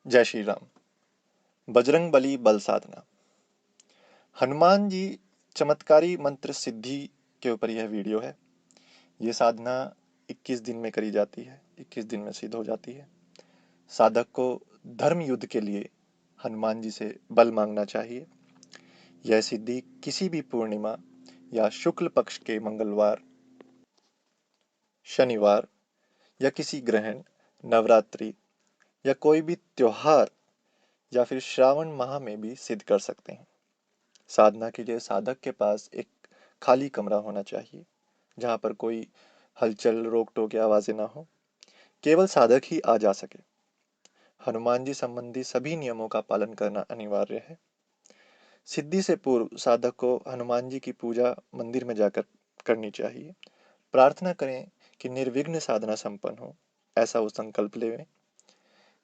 जय श्री राम। बजरंग बली बल साधना। हनुमान जी चमत्कारी मंत्र सिद्धि के ऊपर यह वीडियो है। ये साधना 21 दिन में करी जाती है, 21 दिन में सिद्ध हो जाती है। साधक को धर्म युद्ध के लिए हनुमान जी से बल मांगना चाहिए। यह सिद्धि किसी भी पूर्णिमा या शुक्ल पक्ष के मंगलवार, शनिवार या किसी ग्रहण, नवरात्रि या कोई भी त्योहार या फिर श्रावण माह में भी सिद्ध कर सकते हैं। साधना के लिए साधक के पास एक खाली कमरा होना चाहिए जहाँ पर कोई हलचल, रोक टोक या आवाजें ना हो। केवल साधक ही आ जा सके। हनुमान जी संबंधी सभी नियमों का पालन करना अनिवार्य है। सिद्धि से पूर्व साधक को हनुमान जी की पूजा मंदिर में जाकर करनी चाहिए। प्रार्थना करें कि निर्विघ्न साधना संपन्न हो, ऐसा वो संकल्प लें।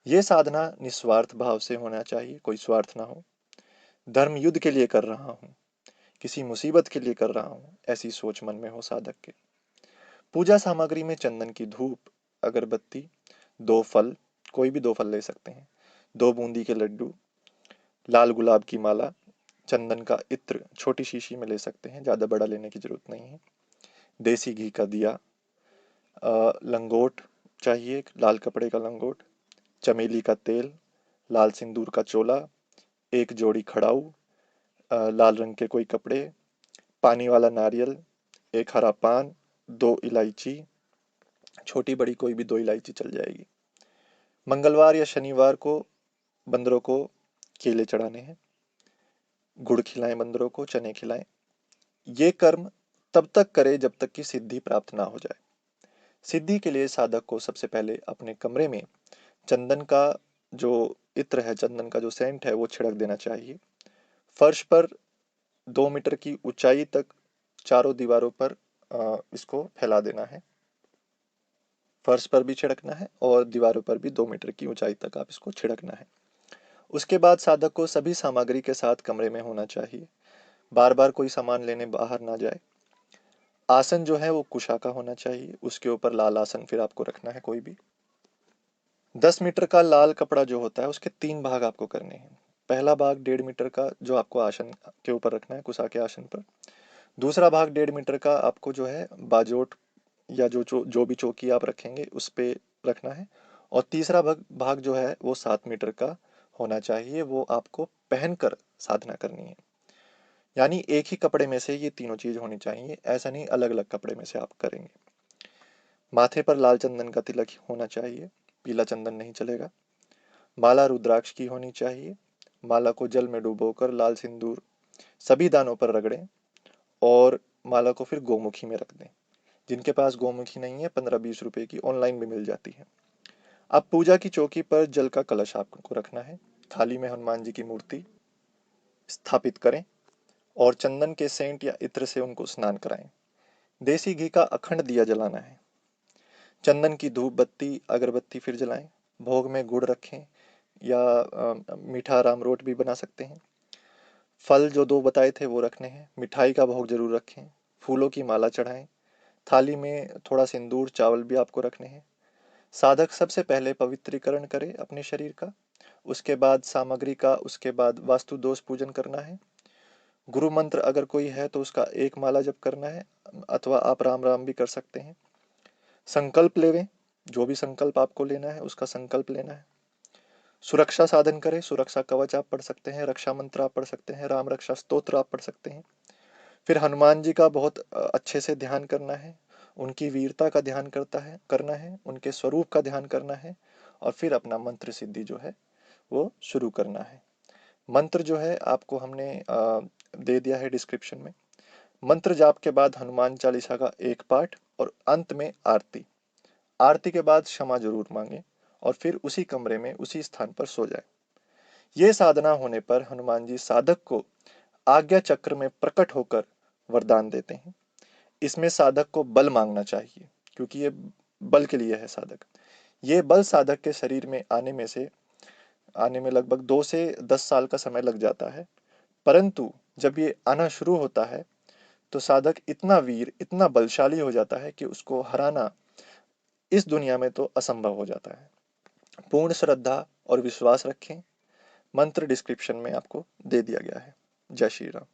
ये साधना निस्वार्थ भाव से होना चाहिए, कोई स्वार्थ ना हो। धर्म युद्ध के लिए कर रहा हूँ, किसी मुसीबत के लिए कर रहा हूँ, ऐसी सोच मन में हो साधक के। पूजा सामग्री में चंदन की धूप, अगरबत्ती, 2 फल, कोई भी 2 फल ले सकते हैं, 2 बूंदी के लड्डू, लाल गुलाब की माला, चंदन का इत्र छोटी शीशी में ले सकते हैं, ज़्यादा बड़ा लेने की जरूरत नहीं है। देसी घी का दिया, लंगोट चाहिए, लाल कपड़े का लंगोट, चमेली का तेल, लाल सिंदूर का चोला, एक जोड़ी खड़ाऊ, लाल रंग के कोई कपड़े, पानी वाला नारियल, एक हरा पान, 2 इलायची, छोटी बड़ी कोई भी 2 इलायची चल जाएगी। मंगलवार या शनिवार को बंदरों को केले चढ़ाने हैं, गुड़ खिलाएं बंदरों को, चने खिलाएं। ये कर्म तब तक करे जब तक कि सिद्धि प्राप्त ना हो जाए। सिद्धि के लिए साधक को सबसे पहले अपने कमरे में चंदन का जो इत्र है, चंदन का जो सेंट है, वो छिड़क देना चाहिए। फर्श पर 2 मीटर की ऊंचाई तक चारों दीवारों पर इसको फैला देना है। फर्श पर भी छिड़कना है और दीवारों पर भी 2 मीटर की ऊंचाई तक आप इसको छिड़कना है। उसके बाद साधक को सभी सामग्री के साथ कमरे में होना चाहिए। बार बार कोई सामान लेने बाहर ना जाए। आसन जो है वो कुशा का होना चाहिए, उसके ऊपर लाल आसन फिर आपको रखना है कोई भी। 10 मीटर का लाल कपड़ा जो होता है उसके 3 भाग आपको करने हैं। पहला भाग 1.5 मीटर का जो आपको आसन के ऊपर रखना है, कुशा के आसन पर। दूसरा भाग 1.5 मीटर का आपको जो है बाजोट या जो भी चौकी आप रखेंगे उस पे रखना है। और तीसरा भाग जो है वो 7 मीटर का होना चाहिए, वो आपको पहनकर साधना करनी है। यानी एक ही कपड़े में से ये तीनों चीज होनी चाहिए, ऐसा नहीं अलग अलग कपड़े में से आप करेंगे। माथे पर लाल चंदन का तिलक होना चाहिए, पीला चंदन नहीं चलेगा। माला रुद्राक्ष की होनी चाहिए। माला को जल में डुबोकर लाल सिंदूर सभी दानों पर रगड़ें और माला को फिर गोमुखी में रख दें। जिनके पास गोमुखी नहीं है, 15-20 रुपए की ऑनलाइन भी मिल जाती है। अब पूजा की चौकी पर जल का कलश आपको रखना है। थाली में हनुमान जी की मूर्ति स्थापित करें और चंदन के सेंट या इत्र से उनको स्नान कराएं। देसी घी का अखंड दिया जलाना है। चंदन की धूप बत्ती, अगरबत्ती फिर जलाएं। भोग में गुड़ रखें या मीठा रामरोट भी बना सकते हैं। फल जो 2 बताए थे वो रखने हैं। मिठाई का भोग जरूर रखें। फूलों की माला चढ़ाएं। थाली में थोड़ा सिंदूर, चावल भी आपको रखने हैं। साधक सबसे पहले पवित्रीकरण करे अपने शरीर का, उसके बाद सामग्री का, उसके बाद वास्तु दोष पूजन करना है। गुरु मंत्र अगर कोई है तो उसका 1 माला जप करना है, अथवा आप राम राम भी कर सकते हैं। संकल्प लेवें, जो भी संकल्प आपको लेना है उसका संकल्प लेना है। सुरक्षा साधन करें, सुरक्षा कवच आप पढ़ सकते हैं, रक्षा मंत्र आप पढ़ सकते हैं, राम रक्षा स्तोत्र आप पढ़ सकते हैं। फिर हनुमान जी का बहुत अच्छे से ध्यान करना है, उनकी वीरता का ध्यान करना है, उनके स्वरूप का ध्यान करना है और फिर अपना मंत्र सिद्धि जो है वो शुरू करना है। मंत्र जो है आपको हमने दे दिया है डिस्क्रिप्शन में। मंत्र जाप के बाद हनुमान चालीसा का 1 पाठ और अंत में आरती। आरती के बाद क्षमा जरूर मांगे और फिर उसी कमरे में उसी स्थान पर सो जाए। ये साधना होने पर हनुमान जी साधक को आज्ञा चक्र में प्रकट होकर वरदान देते हैं। इसमें साधक को बल मांगना चाहिए, क्योंकि ये बल के लिए है साधक। ये बल साधक के शरीर में आने में लगभग 2 से 10 साल का समय लग जाता है। परंतु जब ये आना शुरू होता है तो साधक इतना वीर, इतना बलशाली हो जाता है कि उसको हराना इस दुनिया में तो असंभव हो जाता है। पूर्ण श्रद्धा, और विश्वास रखें। मंत्र डिस्क्रिप्शन में आपको दे दिया गया है। जय श्री राम।